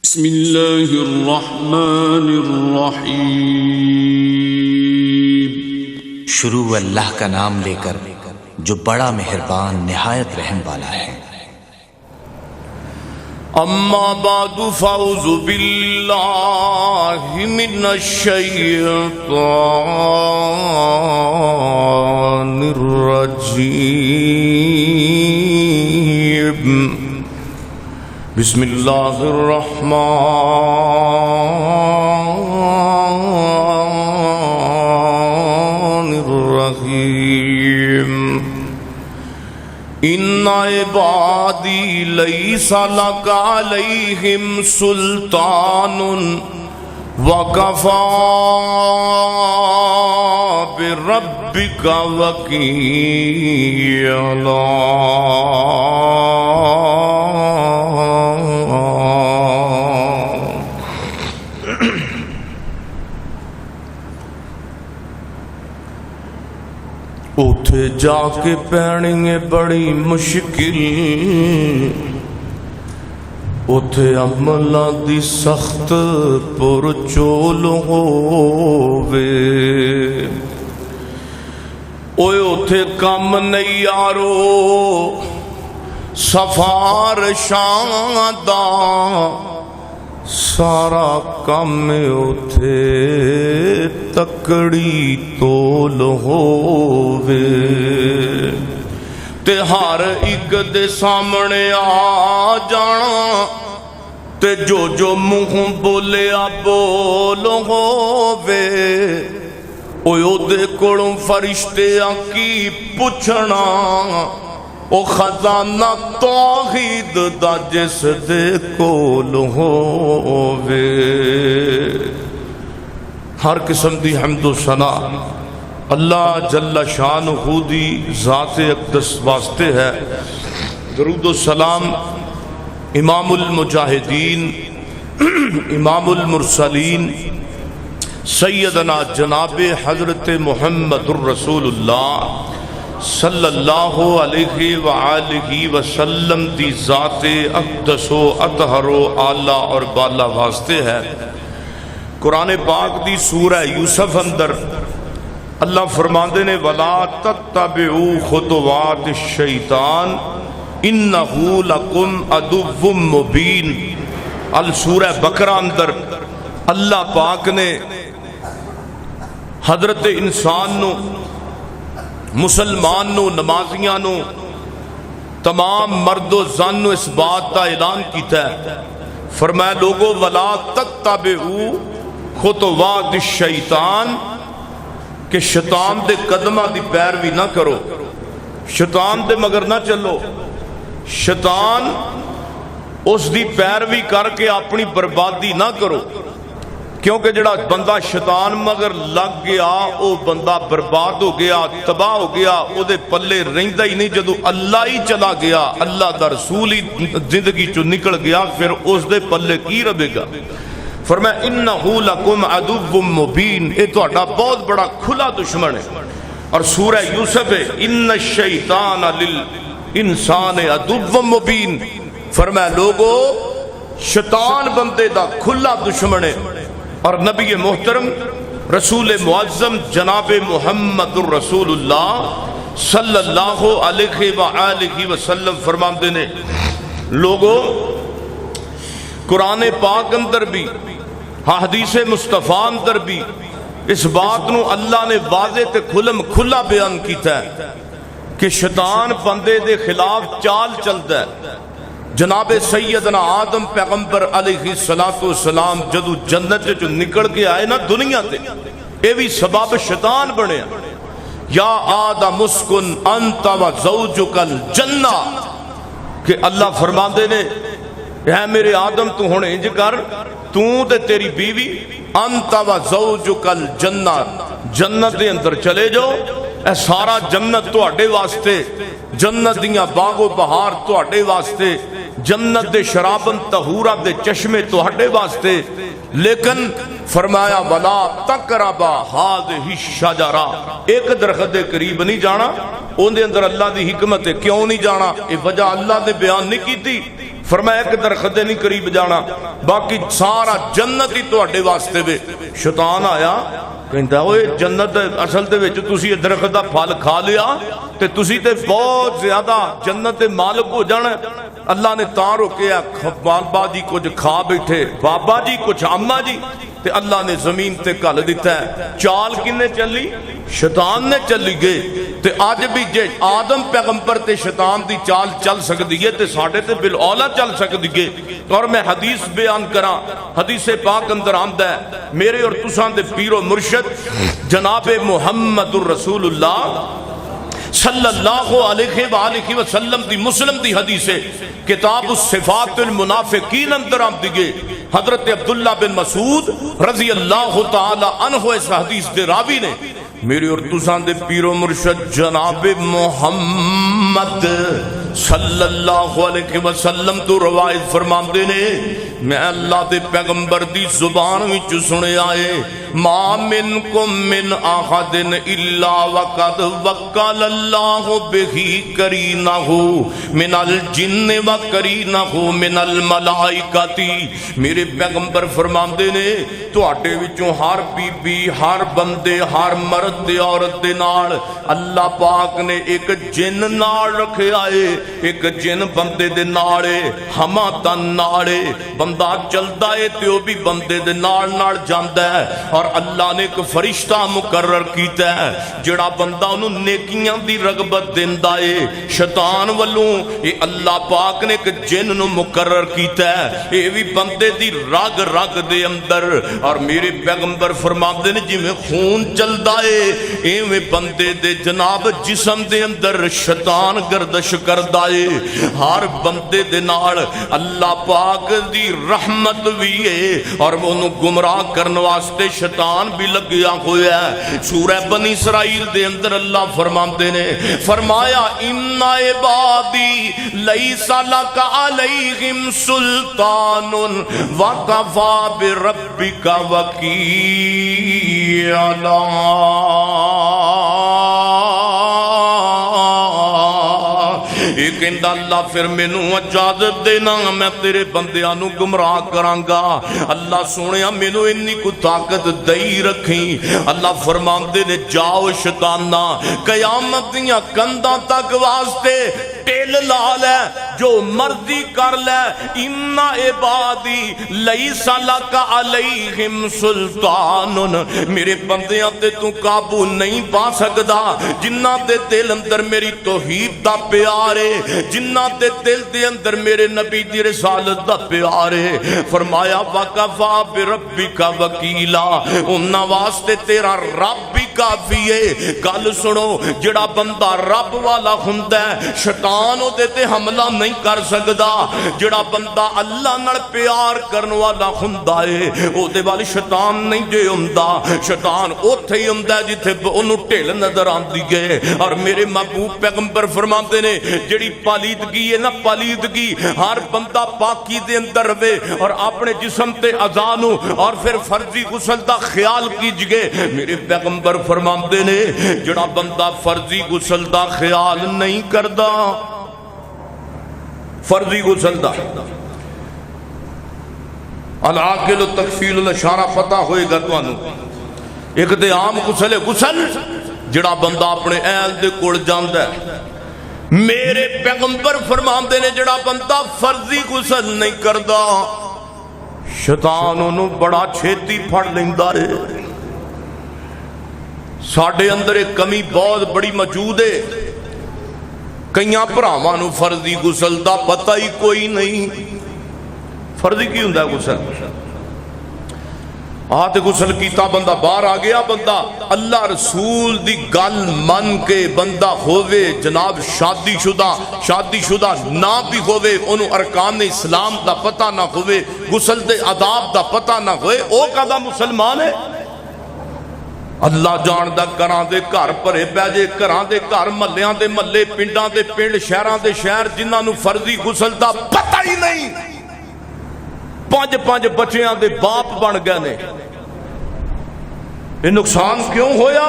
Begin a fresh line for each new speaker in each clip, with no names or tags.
بسم اللہ الرحمن الرحیم۔
شروع اللہ کا نام لے کر جو بڑا مہربان نہایت رحم والا ہے۔
اما بعد فاعوذ باللہ من الشیطان الرجیم۔ بسم اللہ الرحمن الرحیم۔ ان عبادی لیس لک علیہم سلطان وکفی بربک وکیلا۔ اوتھے جا کے پینی بڑی مشکل، اوتھے عملہ دی سخت پرچول ہووے۔ اوے اوتھے کم نہیں یارو سفارشاں دا، سارا کم اوتھے تکڑی تول ہووے۔ تے ہر ایک دے سامنے آ جانا، تے جو منہ بولیا بول ہووے۔ اوے او دے کولوں فرشتے کی پوچھنا، او خزانہ توحید دا جس دے کول ہووے۔ ہر قسم دی حمد و ثنا اللہ جل شانہ دی ذات اقدس واسطے ہے۔ درود و سلام امام المجاہدین، امام المرسلین، سیدنا جناب حضرت محمد الرسول اللہ صلی اللہ علیہ وآلہ وسلم دی ذات اقدس و اطہر و اعلیٰ اور بالا واسطے ہے۔ قرآن پاک دی سورہ یوسف اندر اللہ فرماندے نے وَلَا تَتَّبِعُوا خُطُوَاتِ الشَّیطَانِ إِنَّهُ لَكُمْ عَدُوٌّ مُّبِینٌ۔ السورہ بقرہ اندر اللہ پاک نے حضرت انسان نو، مسلمان نو، نمازیاں نو، تمام مرد و زن نو اس بات کا اعلان کیتا ہے۔ فرمایا لوگو وَلَا تَتَّبِعُوا خُطُوَاتِ الشَّیطَانِ، کہ شیطان دے قدمہ دی پیروی نہ کرو، شیطان دے مگر نہ چلو۔ شیطان اس دی پیروی کر کے اپنی بربادی نہ کرو، کیونکہ جڑا بندہ شیطان مگر لگ گیا او بندہ برباد ہو گیا، تباہ ہو گیا، او دے پلے رہندا ہی نہیں۔ جدو اللہ ہی چلا گیا، اللہ دا رسول ہی زندگی چو نکل گیا، پھر اس دے پلے کی رہے گا۔ فرمایا انہ لکم عدو مبین، یہ تہاڈا بہت بڑا کھلا دشمن ہے۔ اور سورہ یوسف ہے ان الشیطان للانسان عدو مبین۔ فرمایا لوگو شیطان بندے دا کھلا دشمن ہے۔ اور نبی محترم رسول معظم جناب محمد الرسول اللہ صلی اللہ علیہ وآلہ وسلم فرماندے نے لوگو قرآن پاک اندر بھی، حدیث مصطفیٰ اندر بھی اس بات نو اللہ نے واضح تے کھلم کھلا بیان کیتا ہے کہ شیطان بندے دے خلاف چال چلتا ہے۔ جناب سیدنا آدم پیغمبر علیہ السلام جدو جنت جو نکل کے آئے نا دنیا تے، اے بھی سبب شیطان بنے۔ یا آدم اسکن انت و زوجک الجنہ، کہ اللہ فرماندے نے اے میرے آدم تو ہونے انج کر، تو تے تیری بیوی انت و زوجک الجنہ، جنت دے اندر چلے جاؤ۔ اے سارا جنت تو اڈے واسطے، جنت دیاں باغ و بہار تو اڈے واسطے، جنت دے شرابن طہورہ دے چشمے تو اڈے واسطے، لیکن فرمایا وَلَا تَقْرَبَا هَٰذِهِ الشَّجَرَةَ، ایک درخت دے قریب نہیں جانا۔ ان دے اندر اللہ دی حکمت ہے، کیوں نہیں جانا؟ یہ وجہ اللہ نے بیان نہیں کی تھی۔ فرمایا ایک درخت دے نہیں قریب جانا، باقی سارا جنت ہی تواڈے واسطے وے۔ شیطان آیا کہندا اوئے جنت اصل دے وچ تسی یہ درخت دا پھل کھا لیا تے تسی تے بہت زیادہ جنت دے مالک ہو جانا۔ اللہ نے تاں روکیا، بابا جی کچھ کھا بیٹھے، بابا جی کچھ اما جی، تے اللہ نے زمین تے گل دیتا ہے۔ چال کنے چلی؟ شیطان نے چلی گئے۔ تے آج بھی جے آدم پیغمبر تے شیطان دی چال چل سکتی ہے تے ساڈے تے بالاولا چل سکتی ہے۔ اور میں حدیث بیان کراں، حدیث پاک اندر آمدا ہے میرے اور تساں دے پیر و مرشد جناب محمد الرسول اللہ صلی اللہ علیہ وآلہ وسلم دی مسلم دی حدیث ہے، کتاب الصفات المنافقین اندر آمدی گئے۔ حضرت عبداللہ بن مسعود رضی اللہ تعالی عنہ اس حدیث دے راوی نے میرے اور تسان دے پیر و مرشد جناب محمد صلی اللہ علیہ وسلم تو روایت فرماندے نے، میں اللہ دے پیغمبر دی زبان وچ سنے آئے، ما منکم من احد الا وقد وکل اللہ بہ قرینہ من الجن و قرینہ من الملائکۃ۔ میرے پیغمبر فرماندے نے تواڈے وچوں ہر بی بی، ہر بندے، ہر مرد تے عورت دے نال اللہ پاک نے ایک جن نال رکھیا ہے، ایک جن بندے دے نال ہے، ہما تن نال ہے، بندہ چلدا ہے تے او بھی بندے دے نال نال جاندا ہے۔ اور اللہ نے ایک فرشتہ مقرر کیتا ہے جڑا بندہ انہوں نیکیاں دی رغبت دیندا ہے۔ شیطان والوں یہ اللہ پاک نے ایک جن نو مقرر کیتا ہے، یہ بھی بندے دی رگ رگ دے اندر۔ اور میرے پیغمبر فرماندے نے جی میں خون چلدا ہے ایویں بندے دے جناب جسم دے اندر شیطان گردش کردا ہے۔ ہر بندے دے نال اللہ پاک دی رحمت بھی ہے اور انہوں گمراہ کرنے واسطے شیطان بھی لگیا ہویا ہے۔ سورہ بنی اسرائیل دے اندر اللہ فرماندے نے فرمایا ان عبادی لیس لک علیہم سلطان وکفی بربک وکیلا۔ ایک کہندا اللہ پھر مینوں اجازت دینا میں تیرے بندیاں نو گمراہ کراں گا۔ اللہ سونیا مینوں انی کو طاقت دئی رکھی۔ اللہ فرماندے نے جاؤ شیطانہ قیامت دیاں کنداں تک واسطے ٹیل لا لے، جو مرضی کر لے، ان عبادی لیس لک علیہم سلطان۔ میرے بندیاں تے تو قابو نہیں پا سکدا جنہ دے دل اندر میری توحید دا پیار ہے، جنہ دے دل دے اندر میرے نبی دی رسالت دا پیار ہے۔ فرمایا وکفی بربک وکیلا، انہاں واسطے تیرا رب بھی کافی ہے۔ گل سنو جڑا بندہ رب والا ہوندا ہے شیطان او دے تے حملہ نہیں کر سکدا۔ جڑا بندہ اللہ نال پیار کرن والا ہوندا ہے او دے وال شیطان نہیں جے ہوندا۔ شیطان اوتھے ہی ہوندا ہے جتھے اونوں ڈھل نظر آندی ہے۔ اور میرے محبوب پیغمبر فرماندے نے جڑی پالیدگی ہے نا، پالیدگی ہر بندہ پاکی دے اندر رہے اور اپنے جسم تے اذا نو اور پھر فرضی غسل دا خیال کیجئے۔ میرے پیغمبر فرماندے نے جڑا بندہ فرضی غسل دا خیال نہیں کردا، فرضی غسل دا العاقل تکفیل الاشارہ پتہ ہوئے گا تو انہوں ایک دے عام غسل غسل جڑا بندہ اپنے اہل دے کوڑ جاندہ ہے۔ میرے پیغمبر فرماندے نے جڑا بندہ فرضی غسل نہیں کردا شیطان انہوں بڑا چھیتی پھڑ لیندہ ہے۔ ساڑھے اندر ایک کمی بہت بڑی موجود ہے، کئیاں پراواں نو فرضی غسل دا پتہ ہی کوئی نہیں۔ فرضی کی ہوندا ہے غسل؟ آتے غسل کیتا بندہ باہر آ گیا، بندہ اللہ رسول دی گل من کے بندہ ہووے جناب شادی شدہ نہ بھی ہووے، انہوں ارکان اسلام دا پتہ نہ ہووے، غسل دے آداب دا پتہ نہ ہوئے، او کدا مسلمان ہے؟ اللہ جان دا گھراں دے گھر بھرے پے جے، گھراں دے گھر محلیاں دے محلے، پنڈاں دے پنڈ، شہراں دے شہر جنہاں نو فرضی غسل دا پتہ ہی نہیں، پانچ بچیاں دے باپ بن گئے نے۔ یہ نقصان کیوں ہویا؟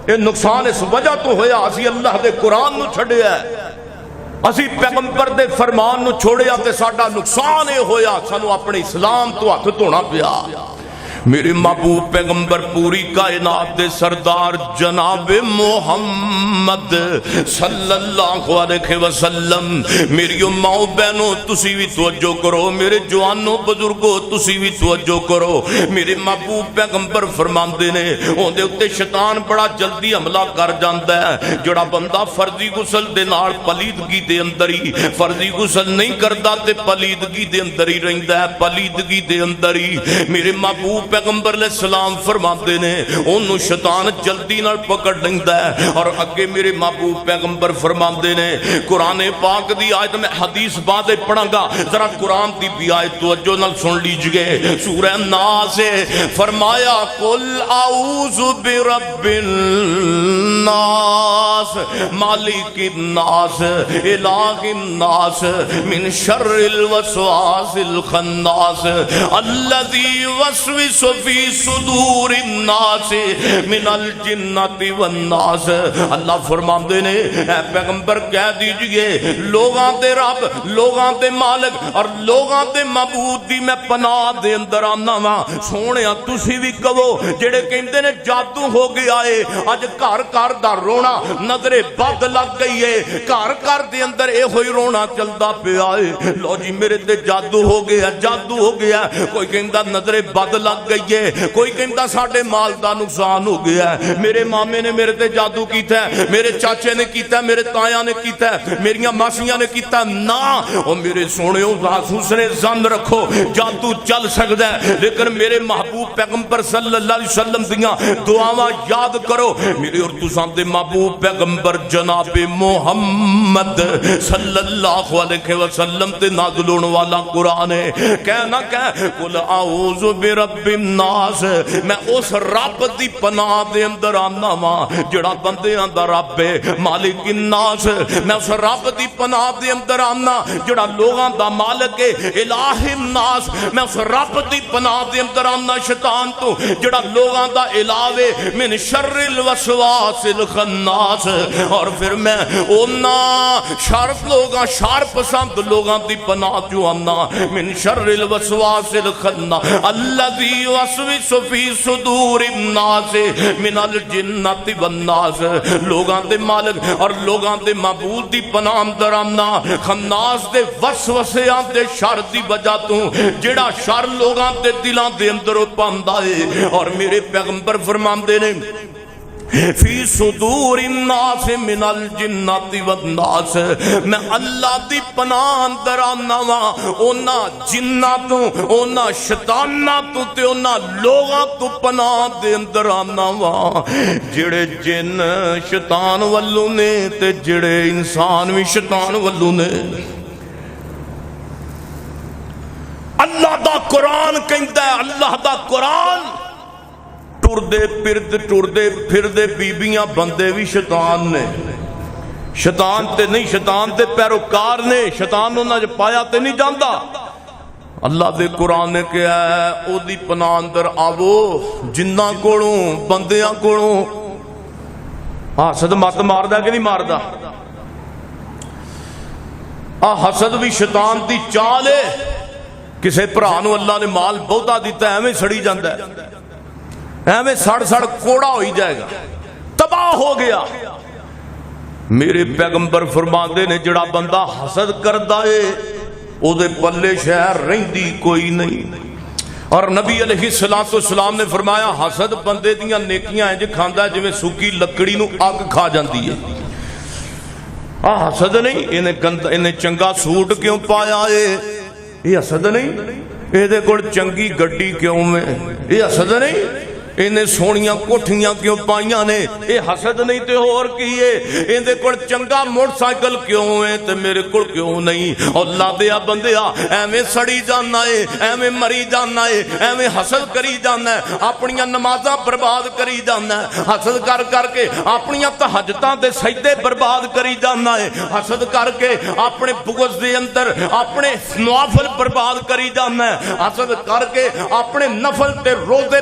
یہ نقصان اس وجہ تو ہویا اسی اللہ دے قرآن نو چھڑیا ہے۔ اسی پیغمبر دے فرمان نو چھوڑیا تے ساڈا نقصان اے ہویا سانو اپنے اسلام تو ہاتھ دھونا پیا میرے محبوب پیغمبر پوری کائنات دے سردار جناب محمد صلی اللہ علیہ وسلم میری ماؤں بہنوں تسی بھی توجہ کرو میرے جوانوں بزرگوں تسی بھی توجہ کرو میرے محبوب پیغمبر فرماندے نے اون دے اوتے شیطان بڑا جلدی حملہ کر جاندا ہے جڑا بندہ فرضی غسل دے نال پلیدگی دے اندر ہی فرضی غسل نہیں کردا تے پلیدگی دے اندر ہی رہندا ہے پلیدگی دے اندر ہی میرے محبوب پیغمبر علیہ السلام فرماتے نے انہوں شیطان جلدی نال پکڑ لیندا ہے اور اگے میرے محبوب پیغمبر فرماتے نے قرآن پاک دی آیت میں حدیث بعد پڑھاں گا ذرا قرآن دی بھی آیت توجہ نال سن لیجئے سورہ ناس فرمایا قل اعوذ برب الناس مالک الناس الہ الناس من شر الوسواس الخناس الذي يوسوس فی صدور الناس من الجنت والناس اللہ فرماندے نے اے پیغمبر کہہ دیجئے لوگاں دے رب لوگاں دے مالک اور لوگاں دے معبود دی میں پناہ دے اندر آنا وا سونیا تسی بھی کہو جڑے کہندے نے جادو ہو گیا ہے اج گھر گھر دا رونا نظر بد لگ گئی ہے گھر گھر دے اندر اے ہوئی رونا چلدا پیا ہے لو جی میرے تے جادو ہو گیا جادو ہو گیا کوئی کہندا نظر بد لگ گئی ہے کوئی کہندا ساڈے مال دا نقصان ہو گیا ہے میرے مامے نے میرے تے جادو کیتا ہے میرے چاچے نے کیتا ہے میرے تایاں نے کیتا ہے میریاں ماسیاں نے کیتا ہے نا او میرے سونےو حسن ظن رکھو جادو چل سکدا ہے لیکن میرے محبوب پیغمبر صلی اللہ علیہ وسلم دیاں دعاواں یاد کرو میرے اور تساں دے محبوب پیغمبر جناب محمد صلی اللہ علیہ وسلم تے نازل ہونے والا قرآن ہے کہنا کہ قل اعوذ برب الناس میں اس رب دی پناہ دے اندر آنا وا جڑا بندیاں دا رب ہے مالک الناس میں اس رب دی پناہ دے اندر آنا جڑا لوگاں دا مالک ہے الہ الناس میں اس رب دی پناہ دے اندر آنا شیطان تو جڑا لوگاں دا الہ ہے من شر الوسواس الخناس اور پھر میں اونا شرف لوگاں شر پسند لوگاں دی پناہ جو آنا من شر الوسواس الخناس الذي يوسوس فی صدور الناس من الجنت والناس لوگاں دے مالک اور لوگاں دے معبود دی پناہ اندر آنا خناس دے وسوسیاں دے شر دی وجہ تو جڑا شر لوگاں دے دلاں دے اندر پاندا ہے اور میرے پیغمبر فرماندے نے فی صدور الناس من الجنات والناس میں اللہ دی پناہ اندر آنا وا اونا جناتوں اونا شیطاناتوں تے اونا لوگاں تو پناہ دے اندر آنا وا جڑے جن شیطان والوں نے تے جڑے انسان بھی شیطان والوں نے اللہ دا قرآن کہندا ہے اللہ دا قرآن ٹردے پھردے بیبیاں بندے بھی شیطان نے شیطان تے نہیں شیطان تے پیروکار نے شیطان انہاں جو پایا تے نہیں جاندا اللہ دے قرآن نے کہا ہے او دی پناہ اندر آوو جنہ کولوں بندیاں کولوں حسد مت ماردا کہ نہیں ماردا حسد بھی شیطان دی چال ہے کسے بھرا نو اللہ نے مال بہتا دیتا ہے ایویں سڑی جاندا ہے ایویں سڑ کوڑا ہوئی جائے گا تباہ ہو گیا میرے پیغمبر فرماندے نے جڑا بندہ حسد کردا ہے او دے پلے شہر رہندی کوئی نہیں اور نبی علیہ السلام نے فرمایا حسد بندے دیاں نیکیاں ہیں جے کھاندا جویں سوکی لکڑی نو اگ کھا جاندی ہے حسد نہیں انہیں چنگا سوٹ کیوں پایا ہے یہ حسد نہیں اے دے کول چنگی گڈی کیوں میں یہ حسد نہیں انہیں سونیاں کوٹھیاں کیوں پائیاں نے اے حسد نہیں تے اور کیے اندے کول چنگا موٹر سائیکل کیوں ہے تے میرے کول کیوں نہیں اللہ دیا بندیا ایویں سڑی جانا ہے ایویں مری جانا ہے ایویں حسد کری جانا ہے اپنیاں نمازاں برباد کری جانا ہے حسد کر کر کے اپنیاں تہجداں دے سجدے برباد کری جانا ہے حسد کر کے اپنے بغض دے اندر اپنے نوافل برباد کری جانا ہے حسد کر کے اپنے نفل تے روزے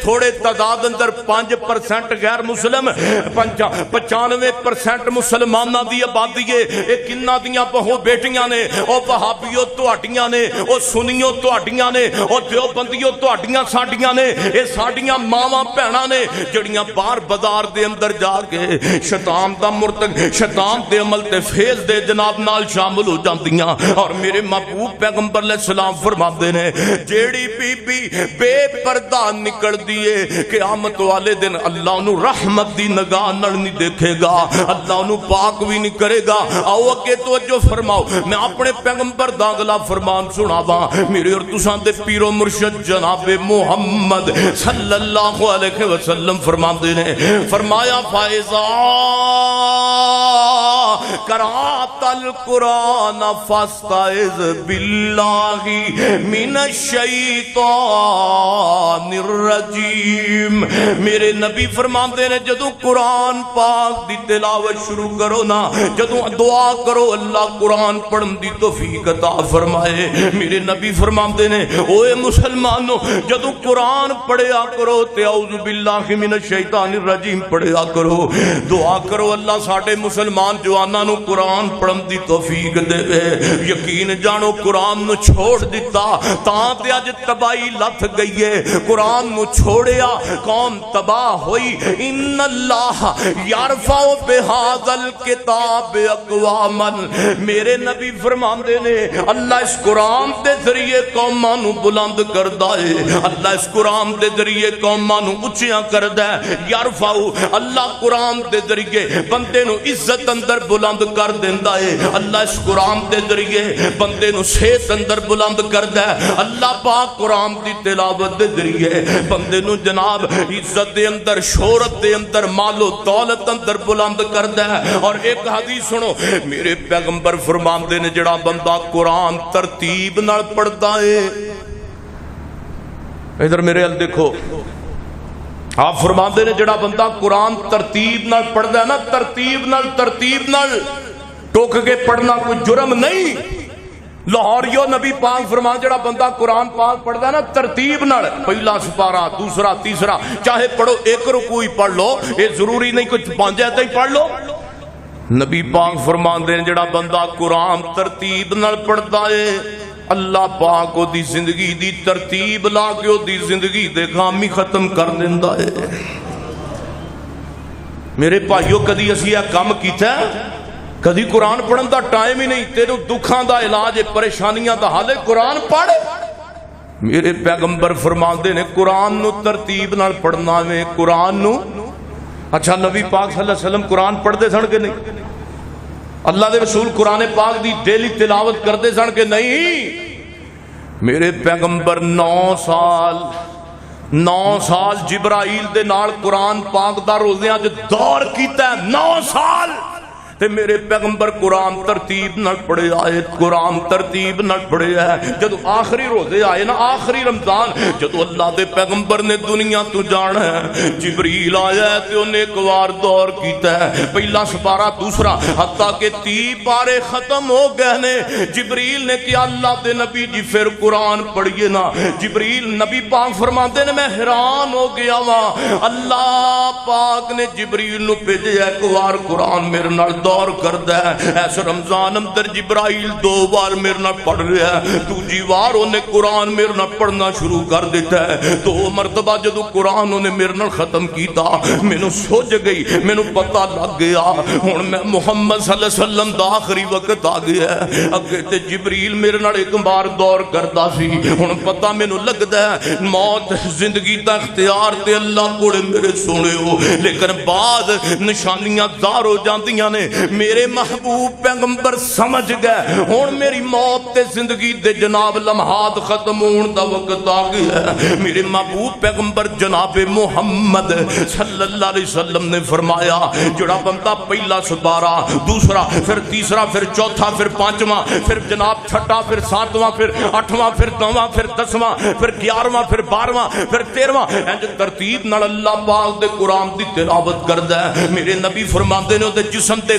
تھوڑے تعداد اندر 5% غیر مسلم، 95% مسلمانہ دی آبادی ہے۔ اے کنہ دیاں بہو بیٹیاں نے، او وہابیو تہاڈیاں نے، او سنیو تہاڈیاں نے، او دیوبندیو تہاڈیاں ساڈیاں نے، اے ساڈیاں ماواں بہناں نے جڑیاں باہر بازار دے اندر جا کے شیطان دا مرتکب، شیطان دے عمل تے فیض دے جناب نال شامل ہو جاندیاں۔ اور میرے محبوب پیغمبر علیہ السلام فرماندے نے جیڑی بی بی بے پردہ نکل دیے قیامت والے دن اللہ انہوں رحمت دی نگاہ نال نہیں دیکھے گا، اللہ انہوں پاک بھی نہیں کرے گا۔ آؤ اگے توجہ فرماؤ، میں اپنے پیغمبر دا اگلا فرمان سناواں، میرے اور تساں دے پیر و مرشد جناب محمد صلی اللہ علیہ وسلم فرماندے نے، فرمایا فائزہ قرأت القرآن فاستعذ باللہ من الشیطان الرجیم۔ میرے نبی فرماندے نے جدوں قرآن پاک دی تلاوت شروع کرو نا، جدوں دعا کرو اللہ قرآن پڑھن دی توفیق عطا فرمائے۔ میرے نبی فرماندے نے اوے مسلمانوں جدوں قرآن پڑھیا کرو تے اعوذ باللہ من الشیطان الرجیم پڑھیا کرو، دعا کرو اللہ ساڈے مسلمان جواناں نو قرآن پڑھن دی توفیق دے۔ یقین جانو قرآن نو چھوڑ دیتا تاں تے اج تباہی لتھ گئی ہے، قرآن نو چھوڑیا قوم تباہ ہوئی۔ ان اللہ یرفع بہذا الکتاب اقواما، میرے نبی فرماندے نے اللہ اس قرآن دے ذریعے قوماں نو بلند کردا ہے، اللہ اس قرآن دے ذریعے قوماں نو اونچیاں کردا ہے۔ یرفع اللہ قرآن دے ذریعے بندے نو عزت اندر بلند کر دیندا ہے، اللہ اس قرآن دے ذریعے بندے نو صحت اندر بلند کردا ہے، اللہ پاک قرآن دی تلاوت دے ذریعے بندے نو جناب عزت دے اندر، شہرت دے اندر، مال و دولت اندر بلند کردا ہے۔ اور ایک حدیث سنو، میرے پیغمبر فرماندے نے جڑا بندہ قرآن ترتیب نال پڑھدا ہے، ادھر میرے ال دیکھو، آپ فرماندے نے جڑا بندہ قرآن ترتیب نال پڑھدا ہے نا، ترتیب نال ٹوک کے پڑھنا کوئی جرم نہیں۔ لاہوریو نبی پاک فرمان جڑا بندہ قرآن پاک پڑھدا ہے نا ترتیب نال، پہلا سپارہ، دوسرا، تیسرا، چاہے پڑھو ایک رکوع ہی پڑھ لو، یہ ضروری نہیں کچھ 5 آیتیں ہی پڑھ لو۔ نبی پاک فرماندے نے جڑا بندہ قرآن ترتیب نال پڑھدا ہے اللہ پاک او دی زندگی دی ترتیب لا کے او دی زندگی دے غامی ختم کر دیندا ہے۔ میرے بھائیو کدی اسی یہ کام کیتا ہے؟ کدی قرآن پڑھن دا ٹائم ہی نہیں، تیرے دکھاں دا علاج ہے، پریشانیاں دا حل ہے، قرآن پڑھ۔ میرے پیغمبر فرماندے نے قرآن نو ترتیب نال پڑھنا میں، قرآن نو۔ اچھا نبی پاک صلی اللہ علیہ وسلم قرآن پڑھتے سن کے نہیں؟ اللہ دے رسول قرآن پاک دی ڈیلی تلاوت کرتے سن کے نہیں؟ میرے پیغمبر 9 سال جبرائیل دے نال قرآن پاک دا روزیاں جو دور کیتا ہے، 9 سال تے میرے پیغمبر قرآن ترتیب نہ پڑھے آئے، قرآن ترتیب نہ پڑھے آئے۔ جدو آخری روزے آئے نا، آخری رمضان، جدو اللہ دے پیغمبر نے دنیا تو جانا ہے، جبریل آیا ہے تے انہیں ایک وار دور کیتا ہے، پہلا سپارہ، دوسرا، حتیٰ کہ 30 پارے ختم ہو گئے نے۔ جبریل نے کیا اللہ دے نبی جی پھر قرآن پڑھئے نا۔ جبریل نبی پاک فرماتے نے میں حیران ہو گیا وہاں، اللہ پاک نے جبریل نو بھیجے ایک وار قرآن میرے نال دور کردا ہے۔ ایسے رمضان اندر جبرائیل 2 بار میرے نال پڑھ رہا ہے، دوجی وار انہیں قرآن میرے نال پڑھنا شروع کر دیتا ہے۔ 2 مرتبہ جدو قرآن انہیں میرے نال ختم کیتا، مینوں سوچ گئی، مینوں پتہ لگ گیا ہن میں محمد صلی اللہ علیہ وسلم دا آخری وقت آ گیا ہے۔ اگے تے جبریل میرے نال ایک بار دور کردا سی، ہن پتہ مینوں لگدا ہے موت زندگی دا اختیار تے اللہ کول میرے سونے ہو، لیکن بعد نشانیاں ظاہر ہو جاندیاں نے۔ میرے محبوب پیغمبر سمجھ گئے ہن میری موت تے زندگی دے جناب لمحات ختم ہون دا وقت آ گیا ہے۔ میرے محبوب پیغمبر جناب محمد صلی اللہ علیہ وسلم نے فرمایا جڑا بندہ پہلا سپارہ، دوسرا، پھر تیسرا، پھر چوتھا، پھر پانچواں، پھر جناب چھٹا، پھر ساتواں، پھر آٹھواں، پھر 9واں، پھر 10واں، پھر 11واں، پھر 12واں، پھر 13واں، انج ترتیب نال اللہ پاک دے قرآن دی تلاوت کردا ہے۔ میرے نبی فرماندے نے اودے جسم تے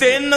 3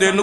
3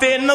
3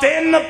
3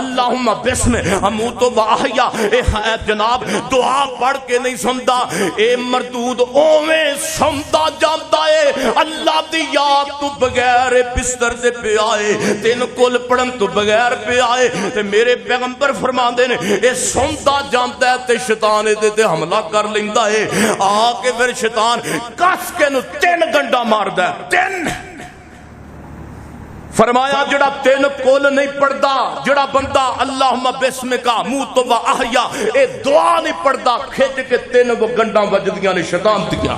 اللہم بسم اموت و احیا، اے جناب دعا پڑھ کے نہیں سندا، اے مردود اوویں سندا جاندا ہے اللہ دی یاد تو بغیر بستر دے پہ آئے، تین کل پڑھن تو بغیر پہ آئے تے میرے پیغمبر فرماندے نے اے سندا جاندا ہے تے شیطان دے تے حملہ کر لیندا ہے، آ کے پھر شیطان کس کے نو 3 گنڈا ماردا ہے، 3۔ فرمایا جڑا 3 کول نہیں پڑھدا، جڑا بندہ اللہم بسمک اموت و احیا اے دعا نہیں پڑھدا، کھچ کے 3 گنڈا وجدیاں نے شیطان دیا۔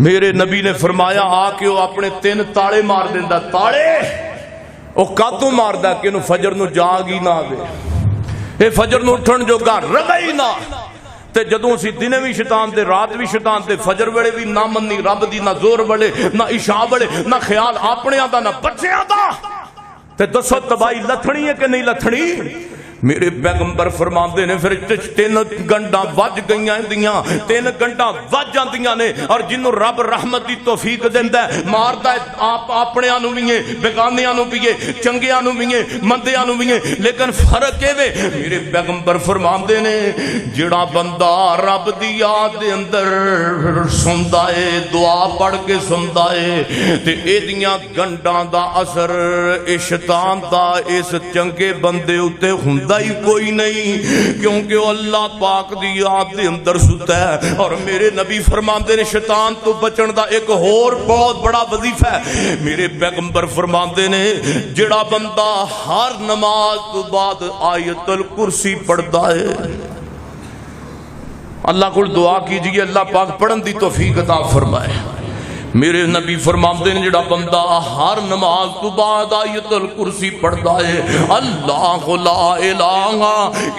میرے نبی نے فرمایا آ کے وہ اپنے 3 تاڑے مار دیندا، تاڑے وہ کاتوں ماردا کہ انہوں فجر نو جاگ ہی نہ آوے، اے فجر نو اٹھن جو گا رگا ہی نہ، تے جدوں سی دنے بھی شیطان دے رات بھی شیطان دے، فجر ویلے بھی نہ منی رب دی، نہ زور ویلے نہ عشاء ویلے، نہ خیال اپنے دا نہ بچیاں دا، تے دسو تباہی لتھنی ہے کہ نہیں لتھنی؟ میرے پیغمبر فرماندے نے پھر 3 گنڈا وج گئیاں دیاں، 3 گنڈا وج جاندیاں نے، اور جنوں رب رحمت دی توفیق دیندا ہے ماردا ہے آپ اپنیاں نو بھی ہے، بیگانیاں نو بھی ہے، چنگیاں نو بھی ہے، مندیاں نو بھی ہے، لیکن فرق اے وے میرے پیغمبر فرماندے نے جڑا بندہ رب دی یاد دے اندر سندا ہے، دعا پڑھ کے سندا ہے تے اے دیاں گنڈاں دا اثر اے شیطان دا اس چنگے بندے اُتے ہوندا ہی کوئی نہیں، کیونکہ وہ اللہ پاک دی یاد دے اندر ستا ہے۔ اور میرے نبی فرماندے نے شیطان تو بچن دا ایک اور بہت بڑا وظیفہ ہے، میرے پیغمبر فرماندے نے جڑا بندہ ہر نماز تو بعد آیت الکرسی پڑھتا ہے، اللہ کو دعا کیجئے اللہ پاک پڑھن دی توفیق عطا فرمائے۔ میرے نبی فرماندے نے جڑا بندہ ہر نماز تو بعد آیت الکرسی پڑھتا ہے، اللہ لا الہ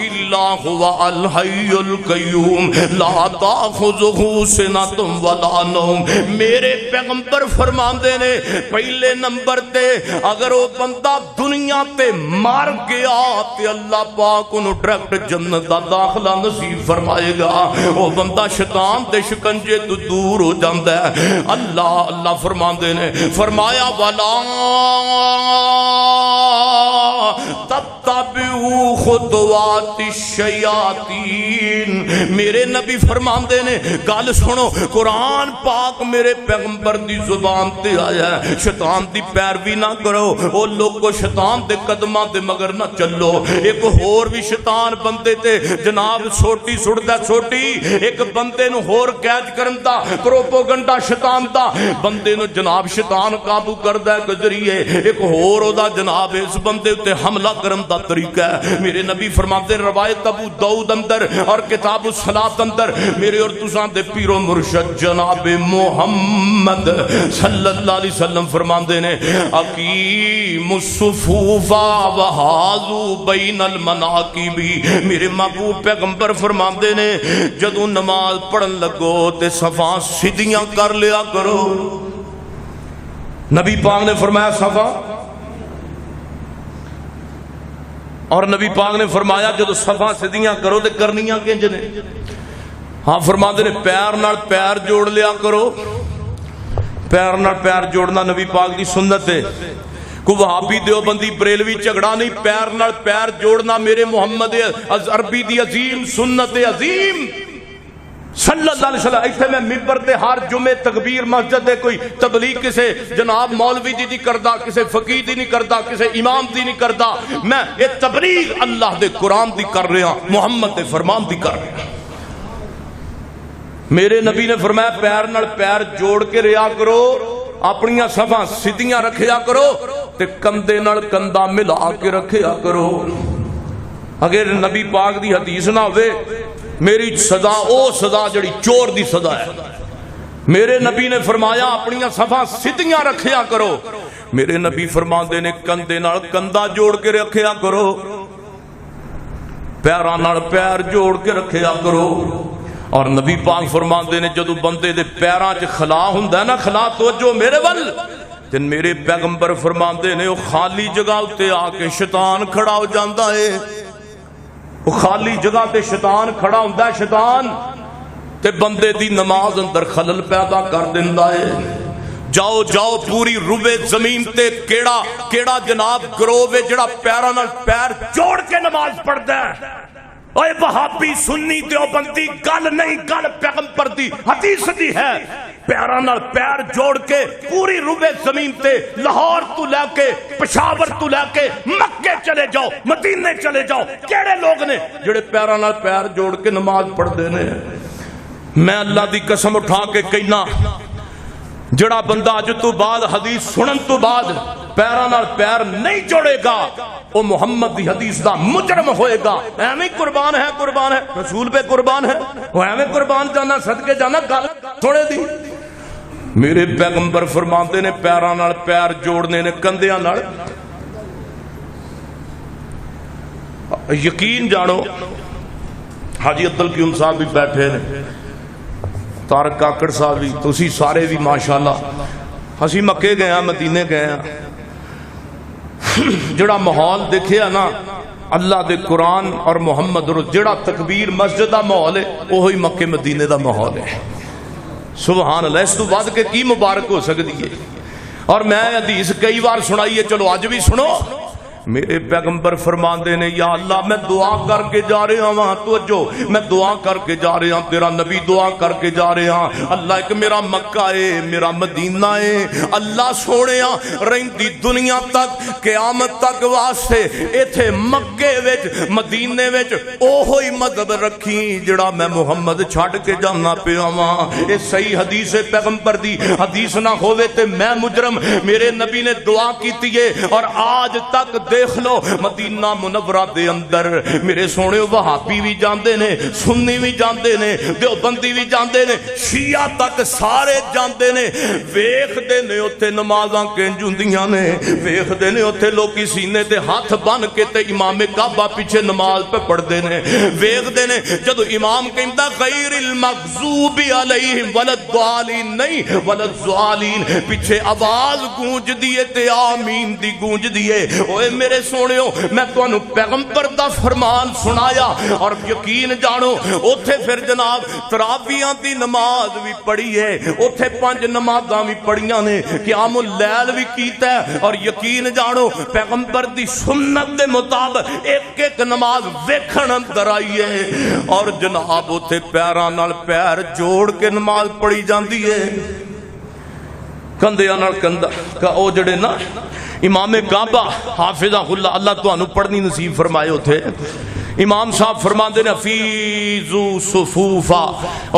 الا هو الحی القیوم لا تاخذہ سنۃ ولا نوم، میرے پیغمبر فرماندے نے پہلے نمبر تے اگر وہ بندہ دنیا تے مر گیا تے اللہ پاک انہوں ڈائریکٹ جنت دا داخلہ نصیب فرمائے گا، وہ بندہ شیطان دے شکنجے تو دور ہو جاندا ہے۔ اللہ فرماندے نے فرمایا وَلَا تَتَّبِعُوا خُطُوَاتِ الشَّيَاطِينِ، میرے نبی فرماندے نے گل سنو، قرآن پاک میرے پیغمبر دی زبان تے آیا ہے، شیطان دی پیروی نہ کرو، وہ لوگو شیطان دے قدماں دے مگر نہ چلو۔ ایک ہور بھی شیطان بندے تے جناب سوٹی سڑدا، سوٹی ایک بندے نو ہور قید کرن دا پروپوگنڈا شیطان دا، بندے نو جناب شیطان قابو کردہ ہے ذریعے ایک ہور او دا جناب اس بندے تے حملہ کرن دا طریقہ ہے۔ میرے نبی فرماتے روایت ابو داؤد اندر اور کتاب الصلاۃ اندر میرے اور تساں دے پیر و مرشد جناب محمد صلی اللہ علیہ وسلم فرماندے نے اقیم الصفوف وحاذو بین المناکب، میرے محبوب پیغمبر فرماندے نے جدوں نماز پڑھن لگو تے صفاں سیدھیاں کر لیا کرو۔ نبی پاک نے فرمایا صفا، اور نبی پاک نے فرمایا جدو صفا سیدھیاں کرو تے کرنیاں کنج نے؟ ہاں فرماتے نے پیر نال پیر جوڑ لیا کرو، پیر نال پیر جوڑنا نبی پاک دی سنت ہے، کوئی وہابی دیوبندی بریلوی جھگڑا نہیں، پیر نال پیر جوڑنا میرے محمد عربی دی عظیم سنت عظیم صلی اللہ علیہ وسلم۔ ایتھے میں ممبر تے ہر جمعے تکبیر مسجد دے کوئی تبلیغ کسے جناب مولوی دی نہیں کردا، کسے فقیہ دی نہیں کردا، کسے امام دی نہیں کردا، میں یہ تبلیغ اللہ دے قرآن دی کر رہا، محمد دے فرمان دی کر رہا۔ میرے نبی نے فرمایا پیر نال پیر جوڑ کے رہیا کرو، اپنیاں صفاں سیدھیاں رکھیا کرو تے کندے نال کندہ ملا کے رکھیا کرو۔ اگر نبی پاک دی حدیث نہ ہوئے میری سزا او سزا جڑی چور دی سزا ہے۔ میرے نبی نے فرمایا اپنیاں صفاں سیدھیاں رکھیا کرو، میرے نبی فرماندے نے کندے نال کندھا جوڑ کے رکھیا کرو، پیراں نال پیر جوڑ کے رکھیا کرو۔ اور نبی پاک فرماندے نے جدو بندے دے پیراں چ خلا ہوندا ہے نا، خلا توجہ میرے ول، تے میرے پیغمبر فرماندے نے او خالی جگہ تے آ کے شیطان کھڑا ہو جاندا ہے، وہ خالی جگہ تے شیطان کھڑا ہوندا ہے، شیطان تے بندے دی نماز اندر خلل پیدا کر دیندا ہے۔ جاؤ جاؤ پوری روبے زمین تے کیڑا جناب گروہ ہے جڑا پیراں نال پیر جوڑ کے نماز پڑھدا ہے؟ اوے وہابی سنی دیوبندی گل نہیں، گل پیغمبر دی حدیث دی ہے۔ پیراں نال پیر جوڑ کے پوری روبے زمین تے لاہور تو لے کے پشاور تو لے کے مکے چلے جاؤ، مدینے چلے جاؤ، کیڑے لوگ نے جڑے پیراں نال پیر جوڑ کے نماز پڑھدے نے؟ میں اللہ دی قسم اٹھا کے کہنا، جڑا بندہ اج تو بعد حدیث سنن تو بعد پیراں نال پیر نہیں جوڑے گا وہ محمد دی حدیث دا مجرم ہوئے گا۔ ایویں قربان ہے رسول پہ قربان ہے، وہ ایویں قربان جانا صدقے جانا گل تھوڑے دی۔ میرے پیغمبر فرماندے نے پیراں نال پیر جوڑنے نے کندیاں نال۔ یقین جانو حاجی عبد القیوم صاحب بھی بیٹھے نے، تارک کاکڑ صاحب بھی، تسی سارے بھی ماشاءاللہ، اسی مکے گئے ہیں مدینے گئے ہیں، جڑا ماحول دیکھیا نا اللہ دے قرآن اور محمد جڑا تکبیر مسجد دا ماحول ہے وہی مکے مدینے دا ماحول ہے۔ سبحان اللہ، اس تو بعد کے کی مبارک ہو سکتی ہے؟ اور میں حدیث کئی بار سنائی ہے، چلو آج بھی سنو۔ میرے پیغمبر فرماندے نے یا اللہ میں دعا کر کے جا رہا ہاں، توجہ، میں دعا کر کے جا رہا ہوں، تیرا نبی دعا کر کے جا رہا ہوں، اللہ ایک میرا مکہ ہے، میرا مدینہ ہے، اللہ سونیا رہندی دنیا تک قیامت تک واسطے ایتھے مکے وچ مدینے وچ اوہی مذہب رکھی جڑا میں محمد چھڈ کے جانا پیا واں۔ اے صحیح حدیث ہے پیغمبر دی، حدیث نہ ہووے تے میں مجرم۔ میرے نبی نے دعا کیتی ہے اور آج تک دیکھ لو مدینہ منورہ دے اندر میرے سونے وہابی بھی جاندے نے، سنی بھی جاندے نے، دیوبندی بھی جاندے نے، شیعہ تک سارے جاندے نے، ویکھ دے نے اوتھے نمازاں کنج ہوندیاں نے، ویکھ دے نے اوتھے لوکی سینے تے ہاتھ بن کے تے امام کعبہ پیچھے نماز پہ پڑھدے نے، ویکھ دے نے جدو امام کہندا غیر المغضوب علیہم ولا الضالین نہیں ولا الضالین، پیچھے آواز گونج دیے تے آمین دی گونج دیے۔ اوے میرے سونےو میں تانوں پیغمبر دا فرمان سنایا اور یقین جانو اوتھے پھر جناب تراویحاں دی نماز بھی پڑھی ہے، اوتھے 5 نمازاں بھی پڑھیاں نے، قیام اللیل بھی کیتا ہے، اور یقین جانو پیغمبر دی سنت دے مطابق ایک ایک نماز ویکھن اندر آئی ہے، اور جناب اوتھے پیراں نال پیر جوڑ کے نماز پڑھی جاندی ہے، کندیاں نال کندھا او جڑے نا امام کعبہ حافظہ اللہ تانوں پڑھنی نصیب فرمائے ہوتے امام صاحب فرماندے نے فیزو صفوفا،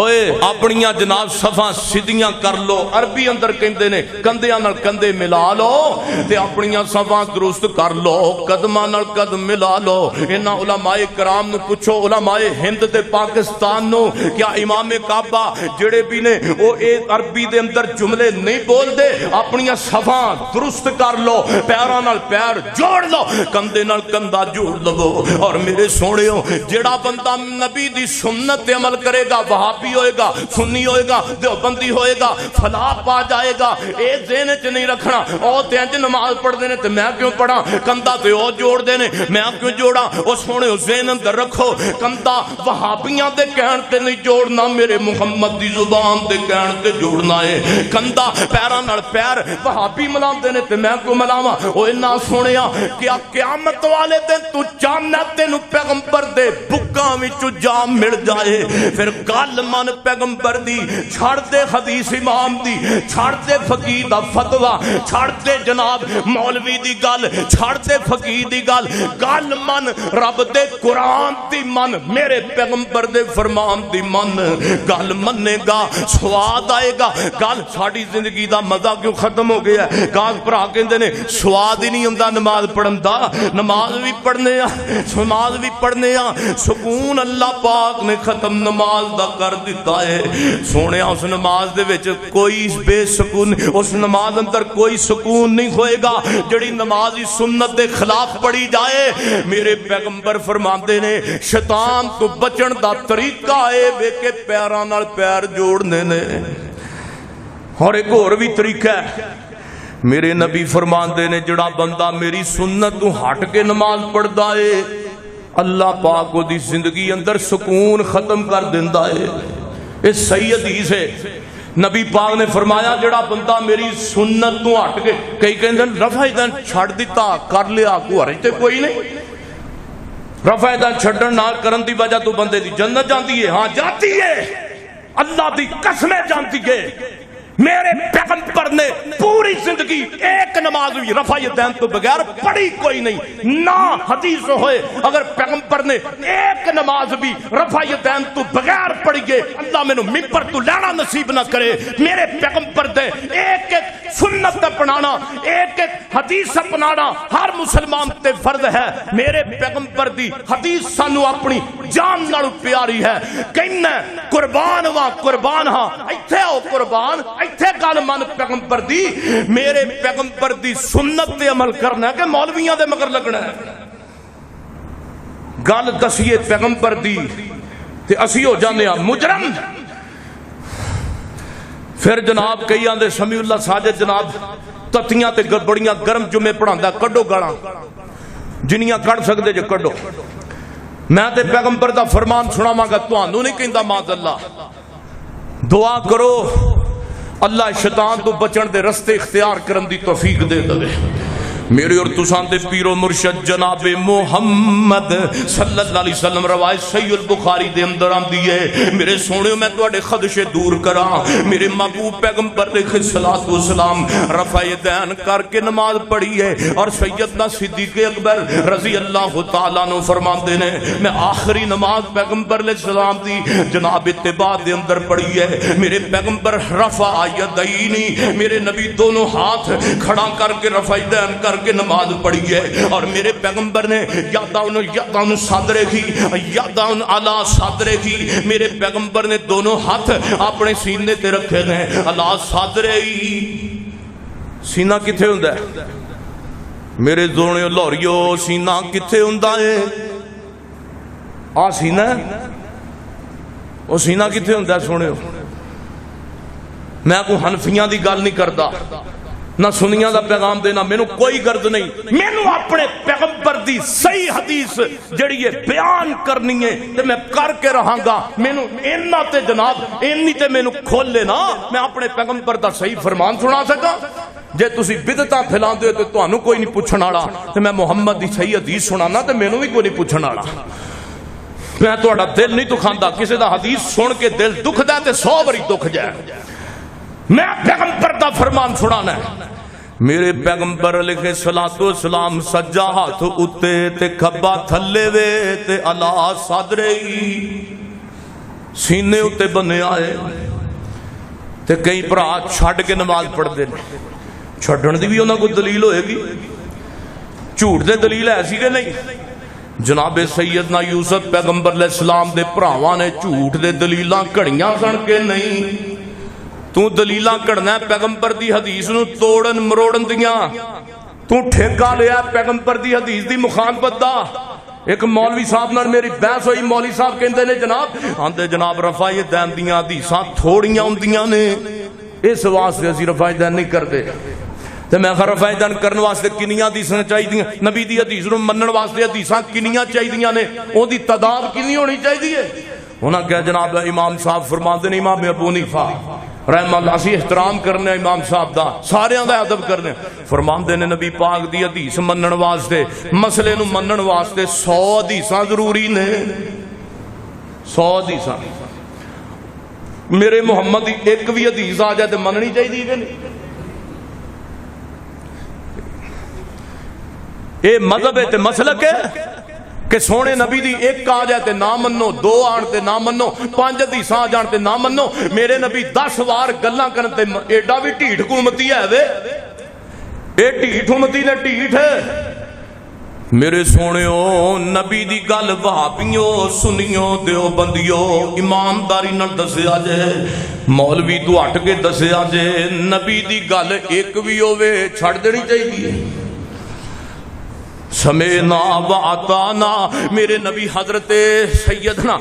اوئے اپنیاں جناب صفاں سیدھیاں کر لو، عربی اندر کہندے نے کندھیاں نال کندھے ملا لو تے اپنیاں صفاں درست کر لو، قدماں نال قدم ملا لو۔ انہاں علماء کرام نو پوچھو، علماء ہند تے پاکستان نو، کیا امام کعبہ جڑے بھی نے او عربی دے اندر جملے نہیں بول دے؟ اپنیاں صفاں درست کر لو، پیراں نال پیر جوڑ لو، کندھے نال کندھا جوڑ لو، اور میرے سونےو جڑا بندہ نبی دی سنت تے عمل کرے گا، وہابی ہوئے گا، سنی ہوئے گا، دیوبندی ہوئے گا، فلاح پا جائے گا۔ اے ذہن چ نہیں رکھنا او تے انج نماز پڑھ دے نے تے میں کیوں پڑھاں، کندھا تے او جوڑ دے نے میں کیوں جوڑاں۔ او سونےو ذہن اندر رکھو، کندھا وہابیاں دے کہن تے نہیں جوڑنا، میرے محمد دی زبان دے کہن تے جوڑنا ہے۔ کندھا پیراں نال پیر وہابی ملاندے نے تے میں کیوں ملاواں۔ او انہاں سونیا کیا قیامت والے دن تو چاہنا تینوں پیغمبر دے بکاں وچوں جام مل جائے، پھر گل من پیغمبر دی، چھڑ دے حدیث امام دی، چھڑ دے فقیہ دا فتویٰ، چھڑ دے جناب مولوی دی گل، چھڑ دے فقیہ دی گل، گل من رب دے قرآن دی من، میرے پیغمبر دے فرمان دی من۔ گل مننے گا سواد آئے گا۔ گل ساڈی زندگی دا مزہ کیوں ختم ہو گیا ہے؟ کاغ بھرا کہندے نے سواد ہی نہیں ہوندا نماز پڑھن دا، نماز بھی پڑھنے بھی پڑھنے سکون اللہ پاک نے ختم نماز دا کر دیتا ہے۔ سونے اس نماز دے وچ کوئی بے سکون، اس نماز اندر کوئی سکون نہیں ہوئے گا جڑی نمازی سنت دے خلاف پڑھی جائے۔ میرے پیغمبر فرماندے نے شیطان تو بچن دا طریقہ ہے وے کہ پیراں نال پیر جوڑنے نے، اور ایک اور بھی طریقہ ہے۔ میرے نبی فرماندے نے جڑا بندہ میری سنت تو ہٹ کے نماز پڑھدا ہے اللہ پاک کو دی زندگی اندر سکون ختم کر دیندا ہے۔ اس صحیح حدیث ہے، نبی پاک نے فرمایا جڑا بندہ میری سنت تو ہٹ کے کئی کہندے رفع دین چھڑ دیتا کر لیا کو ہرج تے کوئی نہیں رفع دین چھڈن نال کرن دی وجہ تو بندے دی جنت جاندی ہے ہاں جاتی ہے اللہ دی قسمیں جانتی ہے میرے پیغمبر نے پوری زندگی ایک نماز بھی رفع دین تو بغیر پڑھی کوئی نہیں نہ حدیث ہوئے اگر پیغمبر نے ایک نماز بھی رفع دین تو بغیر پڑھی گے اللہ میں ممبر تو لینا نصیب نہ کرے میرے پیغمبر دے ایک ایک سنت اپنانا ایک ایک حدیث اپنانا ہر مسلمان تے فرض ہے میرے پیغمبر دی حدیث سانو اپنی جان نال پیاری ہے کہنا قربان وا قربان ہاں ایتھے او قربان ایتھے گل من پیغمبر دی میرے پیغمبر دی سنت تے عمل کرنا ہے کہ مولویاں دے مگر لگنا ہے گل دسیے پیغمبر دی تے اسی ہو جانے ہاں مجرم پھر جناب کئی آندے سمیع اللہ ساجد جناب تتیاں تے بڑیاں گرم جمعے پڑھاندا کڈو گالاں جنیاں کڈ سکدے جے کڈو میں تے پیغمبر دا فرمان سناواں گا تانوں نہیں کہندا معاذ اللہ دعا کرو اللہ شیطان تو بچن دے رستے اختیار کرن دی توفیق دے دے میرے اور تساں دے پیر و مرشد جناب محمد صلی اللہ علیہ وسلم روایت صحیح البخاری دے اندر آندی ہے میرے سونے میں تواڈے خدشے دور کراں میرے محبوب پیغمبر علیہ الصلوۃ والسلام رفع دین کر کے نماز پڑھی ہے اور سیدنا صدیق اکبر رضی اللہ تعالیٰ عنہ فرماندے نے میں آخری نماز پیغمبر علیہ السلام دی جناب اتباع دے اندر پڑھی ہے میرے پیغمبر رفع یدینی میرے نبی دونوں ہاتھ کھڑا کر کے رفع دین کر کے نماز پڑھی ہے اور میرے پیغمبر نے یاداؤن صادرے کی یاداؤن علا صادرے کی میرے پیغمبر نے دونوں ہاتھ اپنے سینے تے رکھے گئے علا صادرے سینہ کتھے ہوندا ہے میرے زونے لوریو سینہ کتھے ہوندا ہے آ سینہ او سینہ کتھے ہوندا ہے سونے میں کوئی حنفیاں دی گل نہیں کردا نہ سنیاں دا پیغام دینا میں کوئی غرض نہیں میں اپنے پیغمبر دی صحیح حدیث جڑی ہے بیان کرنی ہے تے میں کر کے رہاں گا میں اینا تے جناب اینی تے میں کھول لینا میں اپنے پیغمبر دا صحیح فرمان سنا سکا جے تسی بدعتاں پھیلاندے ہو تے تانوں کوئی نہیں پوچھن والا تے میں محمد دی صحیح حدیث سنانا تے مینوں بھی کوئی نہیں پوچھن والا میں تہاڈا دل نہیں دکھاندا کسے دا حدیث سن کے دل دکھدا تے 100 باری دکھ جائے میں پیغمبر دا فرمان سنانا ہے میرے پیغمبر علیہ الصلوۃ والسلام سجا ہاتھ اتے تے کھبا تھلے وے تے علا صدرے سینے اتے بنے آئے تے کئی بھرا چھڈ کے نماز پڑھ دے چھڈن دی بھی انہاں کو دلیل ہوئے گی جھوٹ دے دلیل ایسی کہ نہیں جناب سیدنا یوسف پیغمبر علیہ السلام دے بھراواں نے جھوٹ دے دلیلاں کڑیاں سن کے نہیں تو دلیلاں کڑنا ہے پیغمبر دی حدیث نو توڑن مروڑن دیاں تو ٹھیکہ لیا پیغمبر دی حدیث دی مخالفت دا ایک مولوی صاحب نال میری بحث ہوئی مولوی صاحب کہندے نے جناب آندے جناب رفع دین دیاں حدیثاں تھوڑیاں ہوندیاں نے اس واسطے اسی رفع دین نہیں کردے تے میں رفع دین کرن واسطے کنیاں حدیثاں چاہیدیاں نبی دی حدیث نو منن واسطے حدیثاں کنیاں چاہیدیاں نے اون دی تعداد کنی ہونی چاہیے انہاں کہا جناب امام صاحب فرماندے نے امام ابو حنیفہ رحمہ اللہ اسی احترام کرنے امام صاحب دا سارے دا ادب کرنے فرماندے نے نبی پاک دی حدیث منن واسطے مسئلے نو منن واسطے 100 حدیثاں ضروری نے 100 حدیثاں میرے محمد دی ایک بھی حدیث آ جائے تے مننی چاہیے کہ نہیں اے مذہب ہے تے مسلک ہے کہ سونے نبی دی ایک آ جائے تے نہ منو 2 آن تے نہ منو 5 حدیث آ جان تے نہ منو میرے نبی 10 وار گلاں کرن تے ایڈا بھی ڈھیٹ حکومتی ہے وے اے ڈھیٹ حکومتی نے ڈھیٹ ہے میرے سونےو نبی دی گل وہابیوں سنیوں دیوبندیوں ایمانداری نال دسیا جے مولوی تو ہٹ کے دسیا جے نبی دی گل ایک بھی ہوے چھڑ دینی چاہیے سمینا و اطعنا. میرے نبی حضرت سیدنا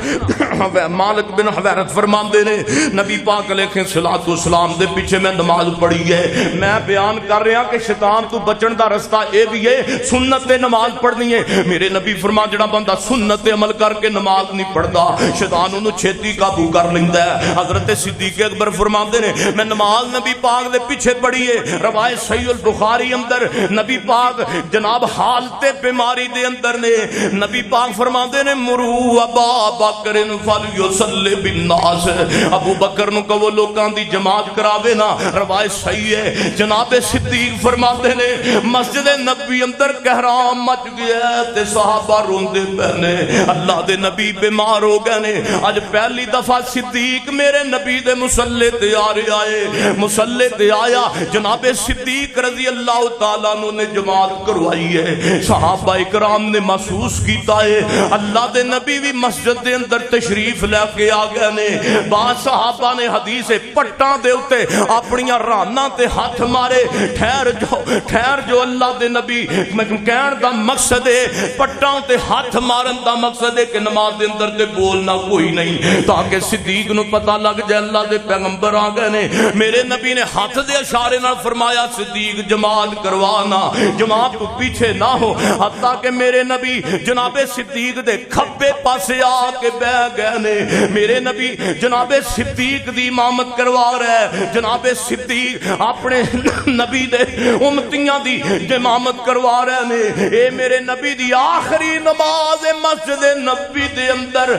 مالک بن حویرث فرماندے نے نبی پاک علیہ الصلوۃ والسلام دے پیچھے میں نماز پڑھی ہے. میں بیان کر رہا کہ شیطان تو بچن دا رستہ اے بھی ہے سنت تے نماز پڑھنی ہے. میرے نبی فرما جڑا بندہ سنت تے عمل کر کے نماز نہیں پڑھدا شیطان انہوں چھتی قابو کر لیندا ہے. حضرت صدیق اکبر فرماندے نے میں نماز نبی پاک دے پیچھے پڑھی ہے. روایت صحیح البخاری اندر نبی پاک جناب حالت بیماری دے اندر نے نبی پاک فرماندے نے مرو ابا بکر فلیصلی بالناس. ابو بکر نو کہو لوکاں دی جماعت کراوے نا. روایت صحیح ہے. جناب صدیق فرماندے نے مسجد نبی اندر کہرام مچ گیا تے صحابہ روندے پے نے اللہ دے نبی بیمار ہو گئے نے. اج پہلی دفعہ صدیق میرے نبی دے مصلی تے آ رہا ہے. مصلی تے آیا جناب صدیق رضی اللہ تعالیٰ عنہ نے جماعت کروائی ہے. صحابہ اکرام نے محسوس کیتا ہے اللہ دے نبی بھی مسجد دے اندر تشریف لے کے آ گئے نے. بعض صحابہ نے حدیث پٹاں دے اتے اپنی راناں تے ہاتھ مارے. ٹھہر جو اللہ دے نبی کہن دا مقصد ہے پٹاں تے ہاتھ مارن دا مقصد ہے کہ نماز دے اندر تے بولنا کوئی نہیں تاکہ صدیق نو پتہ لگ جائے اللہ دے پیغمبر آ گئے نے. میرے نبی نے ہاتھ دے اشارے نال فرمایا صدیق جماعت کروانا جماعت کو پیچھے نہ ہو. حتیٰ کہ میرے نبی جناب صدیق دے کھبے پاسے آ کے بہ گئے نے. میرے نبی جناب صدیق دی امامت کروا رہے ہیں. جناب صدیق اپنے نبی دے امتیاں دی امامت کروا رہے نے. اے میرے نبی دی آخری نماز مسجد نبی دے اندر.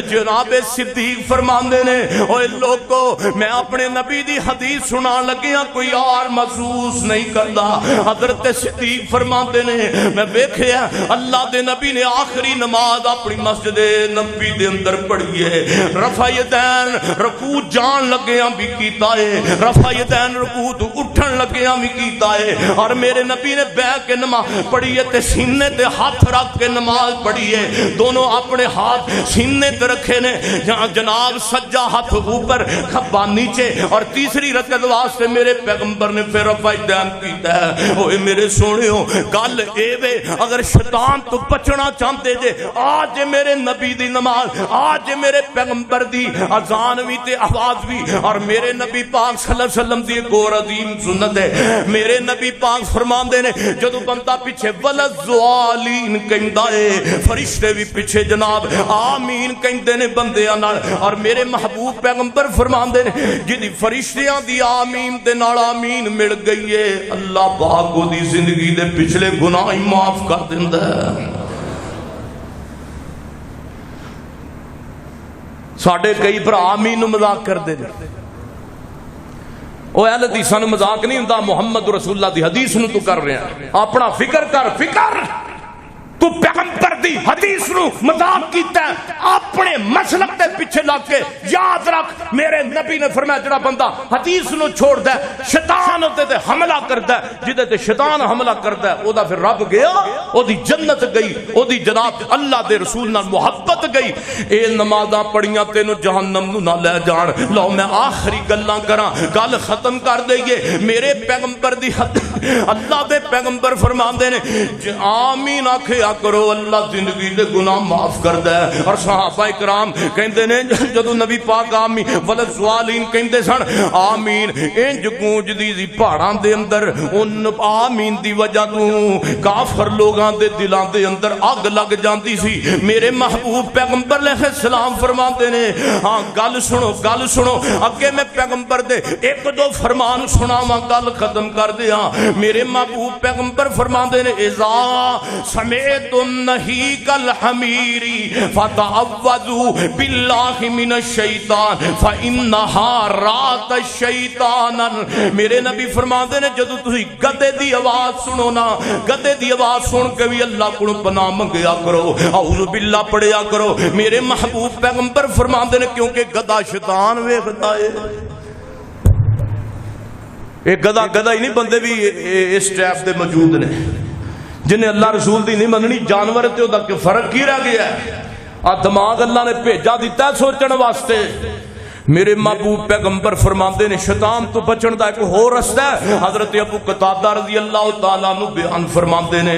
جناب صدیق فرماندے نے اوے لوگو میں اپنے نبی دی حدیث سنا لگیا کوئی اور محسوس نہیں کردا. حضرت صدیق فرماندے نے میں ویکھیا اللہ دے نبی نے آخری نماز اپنی مسجد نبی دے اندر پڑھی ہے. رفع یدین رکوع جان لگیاں بھی کیتا ہے. رفع یدین رکوع تو اٹھن لگیاں بھی کیتا ہے. اور میرے نبی نے بیٹھ کے نماز پڑھی ہے تے سینے تے ہاتھ رکھ کے نماز پڑھی ہے. دونوں اپنے ہاتھ سینے تے رکھے نے جناب سجا ہاتھ اوپر کھبا نیچے. اور تیسری رکعت واسطے میرے پیغمبر نے پھر رفع یدین کیتا ہے. اوے میرے سونےو گل اے وے اگر شیطان تو بچنا چاہتے جے آج میرے نبی دی نماز آج میرے پیغمبر دی اذان بھی تے آواز بھی. اور میرے نبی پاک صلی اللہ علیہ وسلم دی ایک اور عظیم سنت ہے. میرے نبی پاک فرماندے نے جدو بندہ پیچھے ولضالین کہندا ہے فرشتے بھی پیچھے جناب آمین کہندے نے بندیاں نال. اور میرے محبوب پیغمبر فرماندے نے جدی فرشتیاں دی آمین دے نال آمین مل گئی ہے اللہ پاک کو دی زندگی دے پچھلے گناہ معاف کر دیندا ہے. ساڈے کئی بھرا آمین نو مذاق کردے نے. او اہل حدیثاں نو مذاق نہیں ہوندا محمد رسول اللہ دی حدیث نو تو کر رہے ہیں. اپنا فکر کر فکر تو پیغمبر دی حدیث نو مذاق کیتا ہے اپنے مسلک دے پیچھے لگ کے. یاد رکھ میرے نبی نے فرمایا جڑا بندہ حدیث نو چھوڑ دے شیطان تے تے حملہ کردا ہے. جدے تے شیطان حملہ کردا ہے او دا پھر رب گیا او دی جنت گئی او دی جناب اللہ دے رسول نال محبت گئی. اے نمازاں پڑھیاں تینو جہنم نو نہ لے جان. لو میں آخری گلاں کراں گل ختم کر دئیے. میرے پیغمبر دی اللہ دے پیغمبر فرماندے نے آمین آکھے کرو اللہ زندگی دے گناہ معاف کردا ہے. اور صحابہ اکرام کہندے نے جدو نبی پاک آمین ولضالین کہندے سن آمین انج گونجدی سی پہاڑاں دے اندر. ان آمین دی وجہ تو کافر لوگاں دے دلاں دے اندر اگ لگ جاندی سی. میرے محبوب پیغمبر علیہ السلام فرماندے نے ہاں گل سنو اگے میں پیغمبر دے ایک دو فرمان سناواں گل ختم کر دیاں. میرے محبوب پیغمبر فرماندے نے اذا سمیت نحیق الحمیری فتعوذوا باللہ من الشیطان فإنہا رات الشیطان. میرے نبی فرماندے نے جدو تسی گدے دی آواز سنو نا گدے دی آواز سن کے بھی اللہ کو پناہ منگیا کرو اعوذ باللہ پڑھیا کرو. میرے محبوب پیغمبر فرماندے نے کیونکہ گدا شیطان ویکھدا ہے. ایک گدا ہی نہیں بندے بھی اس ٹائپ دے موجود نے جنہیں اللہ رسول دی نہیں مننی. جانور تے دا کہ فرق کی رہ گیا ہے. دماغ اللہ نے بھیجا دیتا ہے سوچن واسطے. میرے محبوب پیغمبر فرماندے نے شیطان تو بچن دا ایک ہور رستہ ہے. حضرت ابو قتادہ رضی اللہ تعالیٰ عنہ بیان فرماندے نے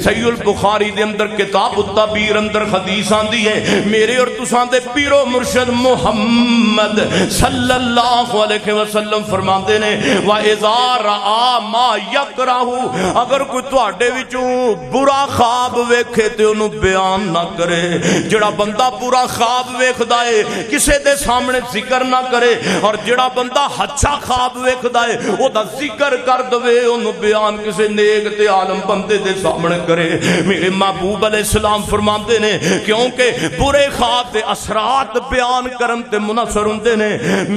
صحیح البخاری دے اندر کتاب التبیر اندر حدیث آندی ہے میرے اور تساں دے پیر و مرشد محمد صلی اللہ علیہ وسلم فرماندے نے وَإِذَا رَآ مَا يَكْرَهُ اگر کوئی تواڈے وچوں برا خواب ویکھے تے اونوں بیان نہ کرے. جڑا بندہ برا خواب ویکھدا ہے کسے دے سامنے ذکر نہ کرے اور جڑا بندہ اچھا خواب ویکھدا ہے او دا ذکر کر دے اونوں بیان کسے نیک تے عالم بندے دے سامنے کرے. میرے محبوب علیہ السلام فرماندے نے کیونکہ برے خواب دے اثرات بیان کرن تے مناصر ہوندے نے.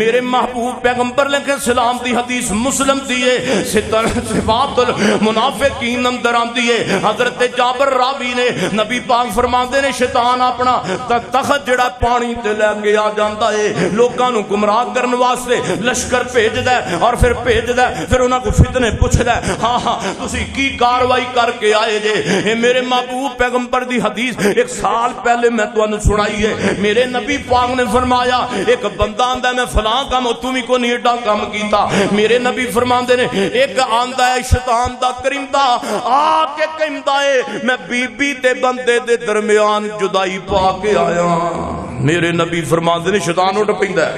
میرے محبوب پیغمبر علیہ السلام دی حدیث مسلم دی ہے صفات المنافقین اندر آندی ہے. حضرت جابر راوی نے نبی پاک فرماندے نے شیطان اپنا تخت جڑا پانی تے لے کے آ جاندا ہے لوکاں نو گمراہ کرن واسطے لشکر بھیجدا ہے اور پھر بھیجدا ہے پھر انہاں کو فتنے پوچھدا ہے ہاں تسی کی کاروائی کر کے آئے جے. اے میرے محبوب پیغمبر دی حدیث 1 سال پہلے میں تانوں سنائی ہے. میرے نبی پاک نے فرمایا ایک بندہ آندا ہے میں فلاں کام تو بھی کوئی ایڈا کام کیتا. میرے نبی فرماندے نے ایک آندا ہے شیطان دا کرمدا آ کے کہندا ہے میں بی بی تے بندے دے درمیان جدائی پا کے آیا. میرے نبی فرماندے نے شیطان اٹھ پیندا ہے.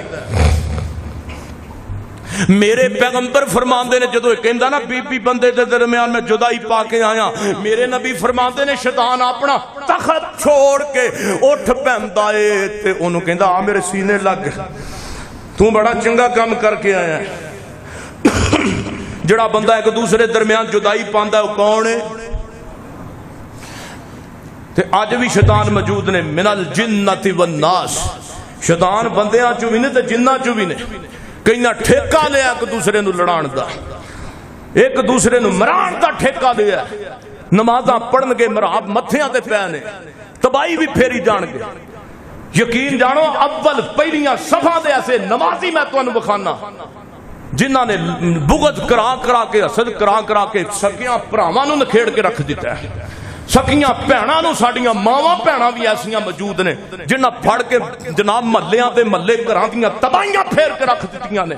میرے پیغمبر فرماندے نے جدو کہندا نا بی بی بندے دے درمیان میں جدائی پا کے آیا میرے نبی فرماندے نے شیطان اپنا تخت چھوڑ کے اٹھ پیندا ہے تے اونوں کہندا آ میرے سینے لگ تو بڑا چنگا کام کر کے آیا ہے. جڑا بندہ ایک دوسرے درمیان جدائی پاندا ہے وہ کون ہے؟ تے آج بھی شیطان موجود نے من الجنت والناس. شیطان بندیاں چوں بھی نے تے جناں چوں بھی نے. کئیاں ٹھیکہ لیا ایک دوسرے نو لڑان دا ایک دوسرے نو مران دا ٹھیکہ لیا. نمازاں پڑھن گے مراب متھیاں تے پینے تباہی بھی پھیری جان گے. یقین جانو اول پہلیاں صفحہ دے ایسے نمازی میں تو بخانا جنہاں نے بغض کرا کے حسد کرا کے سکیاں بھراواں نو نکھیڑ کے رکھ دیتا ہے. سکیاں بھیناں نو ساڈیاں ماواں بھیناں بھی ایسیاں موجود نے جنہاں پھڑ کے جناب محلیاں تے محلے گھراں دیاں تباہیاں پھیر کے رکھ دتیاں نے.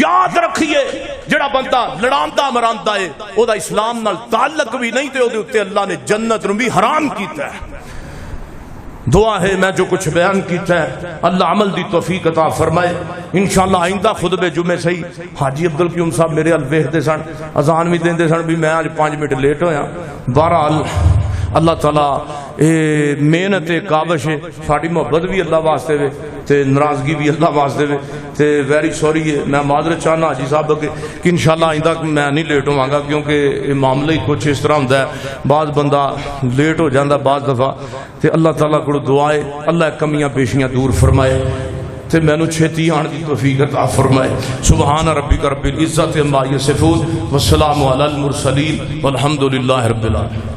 یاد رکھیے جڑا بندہ لڑاندا مراندا ہے او دا اسلام نال تعلق بھی نہیں تے او دے اوتے اللہ نے جنت نو بھی حرام کیتا ہے. دعا ہے میں جو کچھ بیان کیتا ہے اللہ عمل دی توفیق عطا فرمائے. انشاءاللہ آئندہ خطبے جمعے صحیح حاجی عبدالقیوم صاحب میرے ال ویکھدے سن اذان بھی دیندے سن بھی میں آج 5 منٹ لیٹ ہویا. بہرحال اللہ تعالیٰ محنت کابش ہے ساری محبت بھی اللہ واسطے وے تے ناراضگی بھی اللہ واسطے وے تے ویری سوری ہے. میں معذرت چاہنا حاجی صاحب کہ انشاءاللہ آئندہ میں نہیں لیٹ ہوں گا کیونکہ یہ معاملہ ہی کچھ اس طرح ہوتا ہے بعض بندہ لیٹ ہو جاتا بعض دفعہ. تے اللہ تعالیٰ کو دعائے اللہ کمیاں پیشیاں دور فرمائے تے مینو چھتی آن دی توفیق عطا فرمائے. سبحان ربک رب العزت عما یصفون والسلام علی المرسلین والحمد للہ رب العالمین.